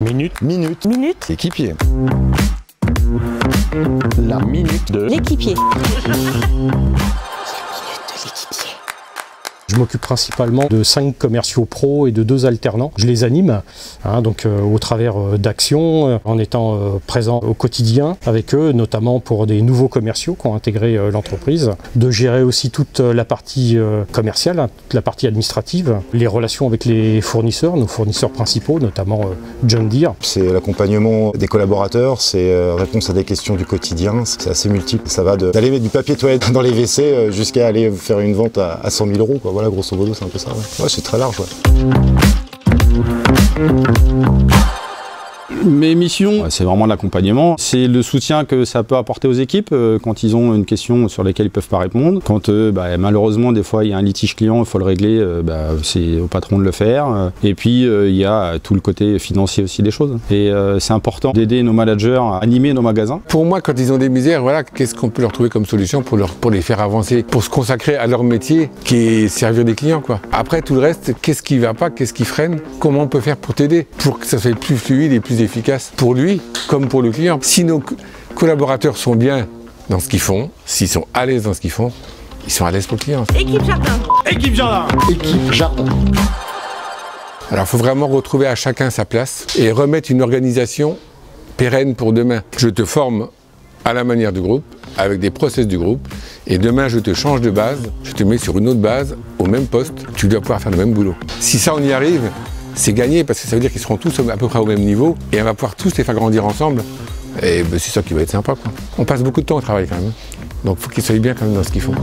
Minute. Minute. Minute. Équipier. La minute de L'équipier. Je m'occupe principalement de 5 commerciaux pros et de 2 alternants. Je les anime, au travers d'actions, en étant présent au quotidien avec eux, notamment pour des nouveaux commerciaux qui ont intégré l'entreprise. De gérer aussi toute la partie commerciale, toute la partie administrative, les relations avec les fournisseurs, nos fournisseurs principaux, notamment John Deere. C'est l'accompagnement des collaborateurs, c'est réponse à des questions du quotidien, c'est assez multiple. Ça va d'aller mettre du papier toilette dans les WC jusqu'à aller faire une vente à 100 000 €, quoi. Voilà, grosso modo, c'est un peu ça. Ouais, c'est très large. Mes missions, c'est vraiment l'accompagnement. C'est le soutien que ça peut apporter aux équipes quand ils ont une question sur laquelle ils ne peuvent pas répondre. Quand malheureusement, des fois, il y a un litige client, il faut le régler, c'est au patron de le faire. Et puis, il y a tout le côté financier aussi des choses. Et c'est important d'aider nos managers à animer nos magasins. Pour moi, quand ils ont des misères, voilà, qu'est-ce qu'on peut leur trouver comme solution pour les faire avancer, pour se consacrer à leur métier, qui est servir des clients, quoi. Après, tout le reste, qu'est-ce qui ne va pas, qu'est-ce qui freine, comment on peut faire pour t'aider, pour que ça soit plus fluide et plus efficace pour lui comme pour le client. Si nos collaborateurs sont bien dans ce qu'ils font, s'ils sont à l'aise dans ce qu'ils font, ils sont à l'aise pour le client. Équipe jardin. Équipe jardin. Équipe jardin. Alors il faut vraiment retrouver à chacun sa place et remettre une organisation pérenne pour demain. Je te forme à la manière du groupe, avec des process du groupe, et demain je te change de base, je te mets sur une autre base, au même poste, tu dois pouvoir faire le même boulot. Si ça on y arrive, c'est gagné parce que ça veut dire qu'ils seront tous à peu près au même niveau et on va pouvoir tous les faire grandir ensemble. Et c'est ça qui va être sympa, quoi. On passe beaucoup de temps au travail quand même. Donc il faut qu'ils soient bien quand même dans ce qu'ils font.